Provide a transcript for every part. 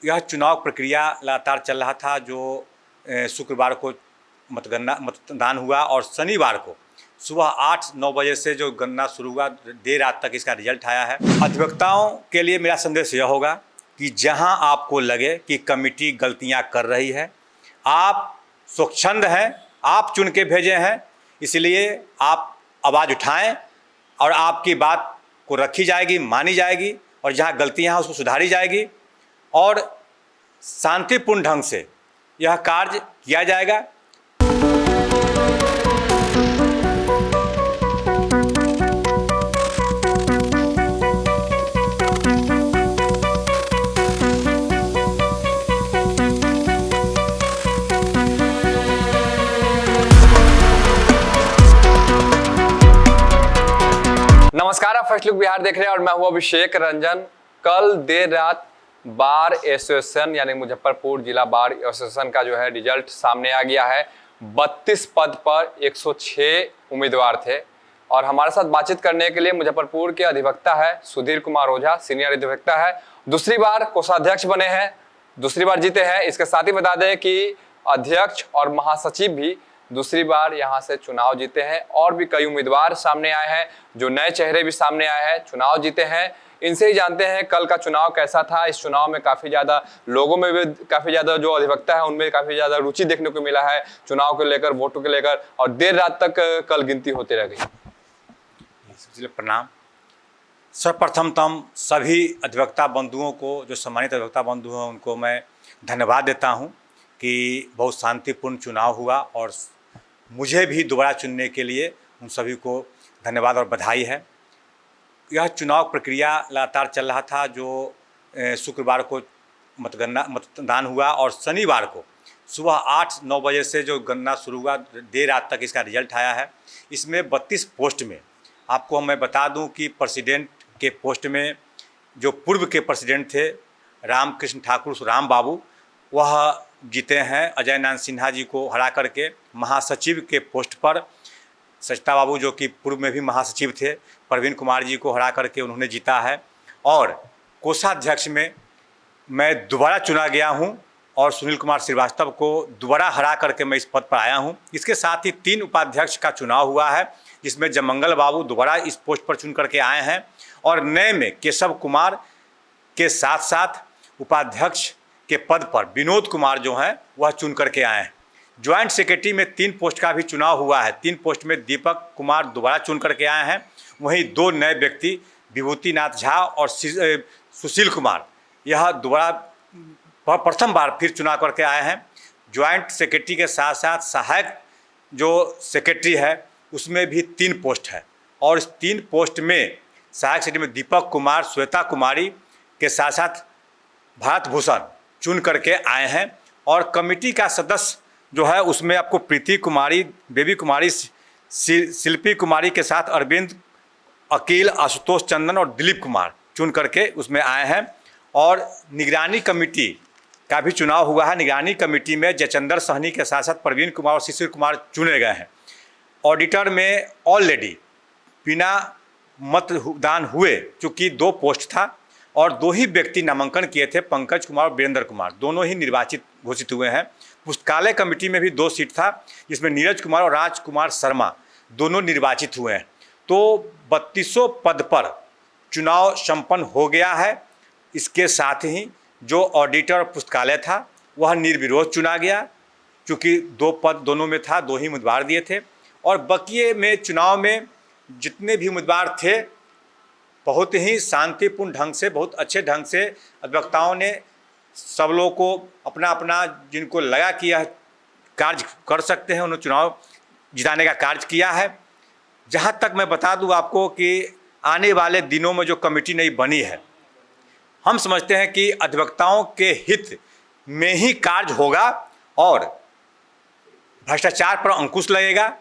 यह चुनाव प्रक्रिया लगातार चल रहा था जो शुक्रवार को मतदान हुआ और शनिवार को सुबह 8-9 बजे से जो गणना शुरू हुआ, देर रात तक इसका रिजल्ट आया है। अधिवक्ताओं के लिए मेरा संदेश यह होगा कि जहां आपको लगे कि कमेटी गलतियां कर रही है, आप स्वच्छंद हैं, आप चुन के भेजे हैं, इसलिए आप आवाज़ उठाएं और आपकी बात को रखी जाएगी, मानी जाएगी और जहां गलतियां हैं उसको सुधारी जाएगी और शांतिपूर्ण ढंग से यह कार्य किया जाएगा। नमस्कार, आप फर्स्ट लुक बिहार देख रहे हैं और मैं हूं अभिषेक रंजन। कल देर रात बार एसोसिएशन यानी मुजफ्फरपुर जिला बार एसोसिएशन का जो है रिजल्ट सामने आ गया है। 32 पद पर 106 उम्मीदवार थे और हमारे साथ बातचीत करने के लिए मुजफ्फरपुर के अधिवक्ता है सुधीर कुमार ओझा, सीनियर अधिवक्ता है। दूसरी बार कोषाध्यक्ष बने हैं, दूसरी बार जीते हैं। इसके साथ ही बता दें कि अध्यक्ष और महासचिव भी दूसरी बार यहां से चुनाव जीते हैं और भी कई उम्मीदवार सामने आए हैं, जो नए चेहरे भी सामने आए हैं, चुनाव जीते हैं। इनसे ही जानते हैं कल का चुनाव कैसा था। इस चुनाव में काफी ज्यादा लोगों में भी काफी ज्यादा जो अधिवक्ता है उनमें काफी ज्यादा रुचि देखने को मिला है चुनाव को लेकर, वोटों को लेकर, और देर रात तक कल गिनती होती रह गई। सबसे प्रणाम। सर्वप्रथम सभी अधिवक्ता बंधुओं को, जो सम्मानित अधिवक्ता बंधु हैं, उनको मैं धन्यवाद देता हूँ कि बहुत शांतिपूर्ण चुनाव हुआ और मुझे भी दोबारा चुनने के लिए उन सभी को धन्यवाद और बधाई है। यह चुनाव प्रक्रिया लगातार चल रहा था जो शुक्रवार को मतदान हुआ और शनिवार को सुबह 8-9 बजे से जो गणना शुरू हुआ, देर रात तक इसका रिजल्ट आया है। इसमें 32 पोस्ट में आपको मैं बता दूं कि प्रेसिडेंट के पोस्ट में जो पूर्व के प्रेसिडेंट थे रामकृष्ण ठाकुर राम बाबू, वह जीते हैं अजय नारायण सिन्हा जी को हरा करके। महासचिव के पोस्ट पर सचिता बाबू, जो कि पूर्व में भी महासचिव थे, प्रवीण कुमार जी को हरा करके उन्होंने जीता है। और कोषाध्यक्ष में मैं दोबारा चुना गया हूं और सुनील कुमार श्रीवास्तव को दोबारा हरा करके मैं इस पद पर आया हूं। इसके साथ ही 3 उपाध्यक्ष का चुनाव हुआ है, जिसमें जयमंगल बाबू दोबारा इस पोस्ट पर चुन करके आए हैं और नए में केशव कुमार के साथ साथ उपाध्यक्ष के पद पर विनोद कुमार जो हैं वह चुन करके आए हैं। ज्वाइंट सेक्रेटरी में 3 पोस्ट का भी चुनाव हुआ है। 3 पोस्ट में दीपक कुमार दोबारा चुन करके आए हैं। वहीं 2 नए व्यक्ति विभूतिनाथ झा और सुशील कुमार, यह दोबारा प्रथम बार फिर चुनाव करके आए हैं। ज्वाइंट सेक्रेटरी के साथ साथ सहायक जो सेक्रेटरी है उसमें भी 3 पोस्ट है और इस 3 पोस्ट में सहायक सेक्रेटरी में दीपक कुमार, श्वेता कुमारी के साथ साथ भारत भूषण चुन करके आए हैं। और कमेटी का सदस्य जो है उसमें आपको प्रीति कुमारी, बेबी कुमारी, शिल्पी कुमारी के साथ अरविंद, अकील, आशुतोष चंदन और दिलीप कुमार चुन करके उसमें आए हैं। और निगरानी कमेटी का भी चुनाव हुआ है। निगरानी कमेटी में जयचंद्र सहनी के साथ साथ प्रवीण कुमार और शिशिर कुमार चुने गए हैं। ऑडिटर में ऑलरेडी बिना मतदान हुए, चूँकि 2 पोस्ट था और 2 ही व्यक्ति नामांकन किए थे, पंकज कुमार और वीरेंद्र कुमार, दोनों ही निर्वाचित घोषित हुए हैं। पुस्तकालय कमेटी में भी 2 सीट था, जिसमें नीरज कुमार और राजकुमार शर्मा दोनों निर्वाचित हुए हैं। तो 32 पद पर चुनाव संपन्न हो गया है। इसके साथ ही जो ऑडिटर पुस्तकालय था वह निर्विरोध चुना गया, क्योंकि 2 पद दोनों में था, 2 ही उम्मीदवार दिए थे। और बकिए में चुनाव में जितने भी उम्मीदवार थे बहुत ही शांतिपूर्ण ढंग से, बहुत अच्छे ढंग से अधिवक्ताओं ने सब लोगों को अपना अपना, जिनको लगा कि यह कार्य कर सकते हैं, उन्होंने चुनाव जिताने का कार्य किया है। जहाँ तक मैं बता दूं आपको कि आने वाले दिनों में जो कमेटी नई बनी है, हम समझते हैं कि अधिवक्ताओं के हित में ही कार्य होगा और भ्रष्टाचार पर अंकुश लगेगा।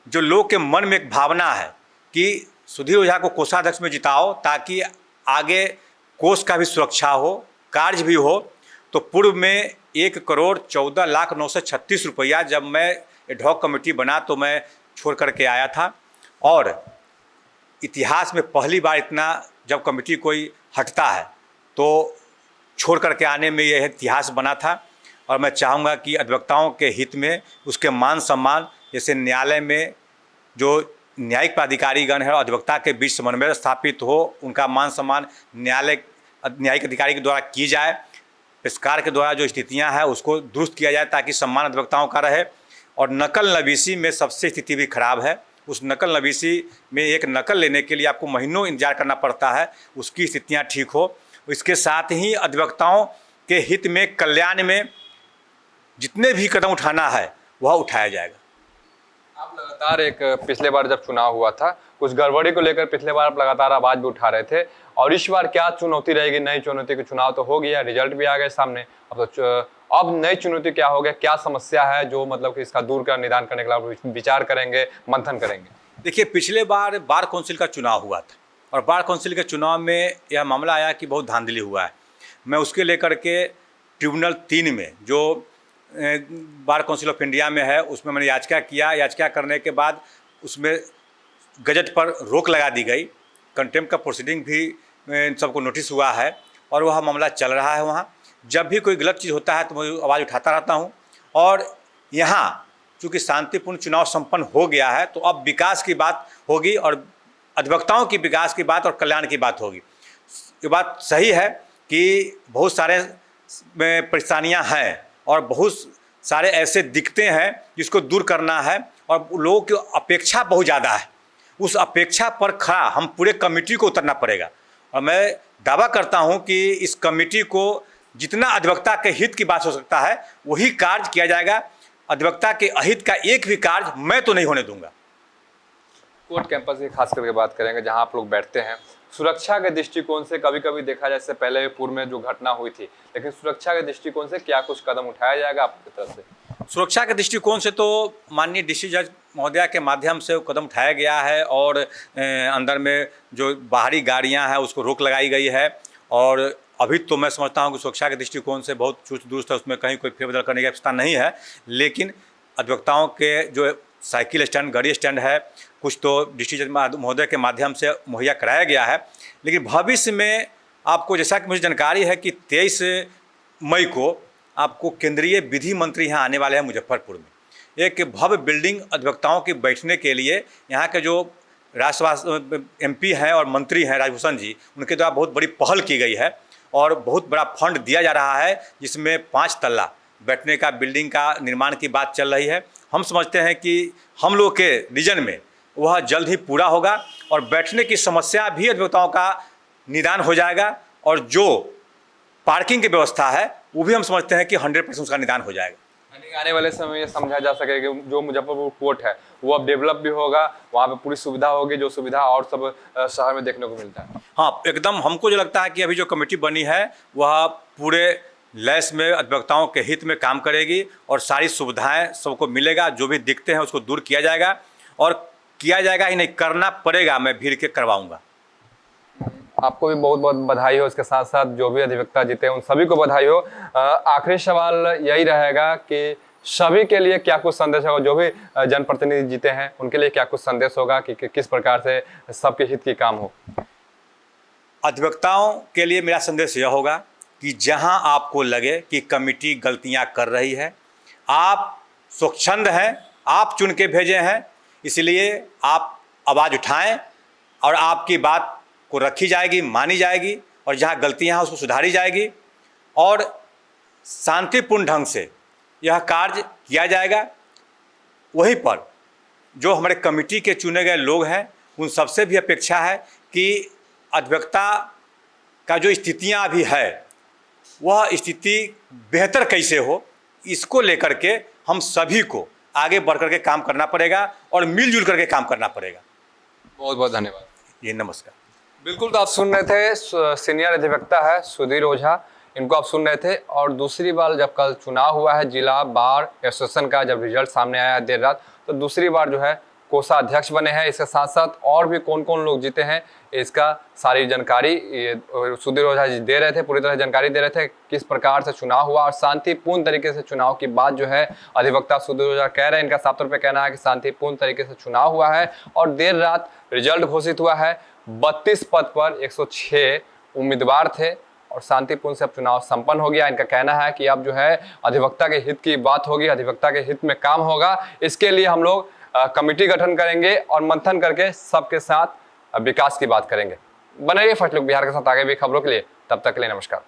जो लोग के मन में एक भावना है कि सुधीर ओझा को कोषाध्यक्ष में जिताओ ताकि आगे कोष का भी सुरक्षा हो, कार्य भी हो, तो पूर्व में 1,14,09,36 रुपया जब मैं एडहॉक कमेटी बना तो मैं छोड़ करके आया था। और इतिहास में पहली बार इतना जब कमेटी कोई हटता है तो छोड़ करके आने में यह इतिहास बना था। और मैं चाहूँगा कि अधिवक्ताओं के हित में उसके मान सम्मान, जैसे न्यायालय में जो न्यायिक प्राधिकारीगण है और अधिवक्ता के बीच समन्वय स्थापित हो, उनका मान सम्मान न्यायिक अधिकारी के द्वारा की जाए, पेशकार के द्वारा जो स्थितियां हैं उसको दुरुस्त किया जाए ताकि सम्मान अधिवक्ताओं का रहे। और नकल नवीसी में सबसे स्थिति भी खराब है। उस नकल नवीसी में एक नकल लेने के लिए आपको महीनों इंतजार करना पड़ता है, उसकी स्थितियां ठीक हो। इसके साथ ही अधिवक्ताओं के हित में, कल्याण में जितने भी कदम उठाना है वह उठाया जाएगा। आप लगातार पिछले बार जब चुनाव हुआ था कुछ गड़बड़ी को लेकर पिछले बार आप लगातार आवाज भी उठा रहे थे, और इस बार क्या चुनौती रहेगी? नई चुनौती की चुनाव तो हो गया, रिजल्ट भी आ गए सामने, अब नई चुनौती क्या हो गया? क्या समस्या है जो मतलब कि इसका दूर का निदान करने के लिए विचार करेंगे, मंथन करेंगे? देखिए, पिछले बार बार काउंसिल का चुनाव हुआ था और बार काउंसिल के चुनाव में यह मामला आया कि बहुत धांधली हुआ है। मैं उसके लेकर के ट्रिब्यूनल 3 में जो बार काउंसिल ऑफ इंडिया में है उसमें मैंने याचिका किया। याचिका करने के बाद उसमें गजट पर रोक लगा दी गई। कंटेम्प्ट का प्रोसीडिंग भी सबको नोटिस हुआ है और वह मामला चल रहा है वहाँ। जब भी कोई गलत चीज़ होता है तो मैं आवाज़ उठाता रहता हूँ। और यहाँ चूँकि शांतिपूर्ण चुनाव संपन्न हो गया है तो अब विकास की बात होगी और अधिवक्ताओं की विकास की बात और कल्याण की बात होगी। ये बात सही है कि बहुत सारे परेशानियाँ हैं और बहुत सारे ऐसे दिक्कतें हैं जिसको दूर करना है और लोगों की अपेक्षा बहुत ज़्यादा है। उस अपेक्षा पर खरा हम पूरे कमेटी को उतरना पड़ेगा। और मैं दावा करता हूं कि इस कमेटी को जितना अधिवक्ता के हित की बात हो सकता है वही कार्य किया जाएगा। अधिवक्ता के अहित का एक भी कार्य मैं तो नहीं होने दूंगा। कोर्ट कैंपस की खास करके बात करेंगे जहां आप लोग बैठते हैं, सुरक्षा के दृष्टिकोण से कभी कभी देखा जाए, इससे पहले पूर्व में जो घटना हुई थी, लेकिन सुरक्षा के दृष्टिकोण से क्या कुछ कदम उठाया जाएगा आपकी तरफ से? सुरक्षा के दृष्टिकोण से तो माननीय डीसी जज महोदया के माध्यम से कदम उठाया गया है और अंदर में जो बाहरी गाड़ियां हैं उसको रोक लगाई गई है। और अभी तो मैं समझता हूं कि सुरक्षा के दृष्टिकोण से बहुत चुस्त दुरुस्त है, उसमें कहीं कोई फेरबदल करने की आवश्यकता नहीं है। लेकिन अधिवक्ताओं के जो साइकिल स्टैंड, गाड़ी स्टैंड है, कुछ तो डीसी जज महोदय के माध्यम से मुहैया कराया गया है। लेकिन भविष्य में आपको, जैसा कि मुझे जानकारी है कि 23 मई को आपको केंद्रीय विधि मंत्री यहाँ आने वाले हैं मुजफ्फरपुर में। एक भव्य बिल्डिंग अधिवक्ताओं के बैठने के लिए यहाँ के जो राज्यसभा MP हैं और मंत्री हैं राजभूषण जी, उनके द्वारा बहुत बड़ी पहल की गई है और बहुत बड़ा फंड दिया जा रहा है जिसमें 5 तल्ला बैठने का बिल्डिंग का निर्माण की बात चल रही है। हम समझते हैं कि हम लोग के रीजन में वह जल्द ही पूरा होगा और बैठने की समस्या भी अधिवक्ताओं का निदान हो जाएगा और जो पार्किंग की व्यवस्था है वो भी हम समझते हैं कि 100% उसका निदान हो जाएगा। आने वाले समय में ये समझा जा सके कि जो मुजफ्फरपुर कोर्ट है वो अब डेवलप भी होगा, वहाँ पे पूरी सुविधा होगी जो सुविधा और सब शहर में देखने को मिलता है। हाँ, एकदम। हमको जो लगता है कि अभी जो कमेटी बनी है वह पूरे लैस में अधिवक्ताओं के हित में काम करेगी और सारी सुविधाएं सबको मिलेगा। जो भी दिक्कतें हैं उसको दूर किया जाएगा और किया जाएगा ही नहीं, करना पड़ेगा। मैं भीड़ के करवाऊंगा। आपको भी बहुत बहुत बधाई हो। इसके साथ साथ जो भी अधिवक्ता जीते हैं उन सभी को बधाई हो। आखिरी सवाल यही रहेगा कि सभी के लिए क्या कुछ संदेश होगा, जो भी जनप्रतिनिधि जीते हैं उनके लिए क्या कुछ संदेश होगा कि किस प्रकार से सबके हित की काम हो? अधिवक्ताओं के लिए मेरा संदेश यह होगा कि जहां आपको लगे कि कमेटी गलतियां कर रही है, आप स्वच्छंद हैं, आप चुन के भेजे हैं, इसलिए आप आवाज़ उठाएं और आपकी बात को रखी जाएगी, मानी जाएगी और जहाँ गलतियाँ हैं उसको सुधारी जाएगी और शांतिपूर्ण ढंग से यह कार्य किया जाएगा। वहीं पर जो हमारे कमेटी के चुने गए लोग हैं उन सबसे भी अपेक्षा है कि अधिवक्ता का जो स्थितियाँ अभी है वह स्थिति बेहतर कैसे हो, इसको लेकर के हम सभी को आगे बढ़ कर के काम करना पड़ेगा और मिलजुल करके काम करना पड़ेगा। बहुत बहुत धन्यवाद। ये नमस्कार। बिल्कुल, तो आप सुन रहे थे सीनियर अधिवक्ता है सुधीर ओझा, इनको आप सुन रहे थे। और दूसरी बार जब कल चुनाव हुआ है जिला बार एसोसिएशन का, जब रिजल्ट सामने आया देर रात, तो दूसरी बार जो है कोषाध्यक्ष बने हैं। इसके साथ साथ और भी कौन कौन लोग जीते हैं इसका सारी जानकारी सुधीर ओझा जी दे रहे थे, पूरी तरह जानकारी दे रहे थे किस प्रकार से चुनाव हुआ और शांतिपूर्ण तरीके से चुनाव की बात जो है अधिवक्ता सुधीर ओझा कह रहे हैं। इनका साफ तौर पर कहना है कि शांतिपूर्ण तरीके से चुनाव हुआ है और देर रात रिजल्ट घोषित हुआ है। 32 पद पर 106 उम्मीदवार थे और शांतिपूर्ण से अब चुनाव संपन्न हो गया। इनका कहना है कि अब जो है अधिवक्ता के हित की बात होगी, अधिवक्ता के हित में काम होगा। इसके लिए हम लोग कमेटी गठन करेंगे और मंथन करके सबके साथ विकास की बात करेंगे। बने रहिए फर्स्ट लुक बिहार के साथ आगे भी खबरों के लिए। तब तक के लिए नमस्कार।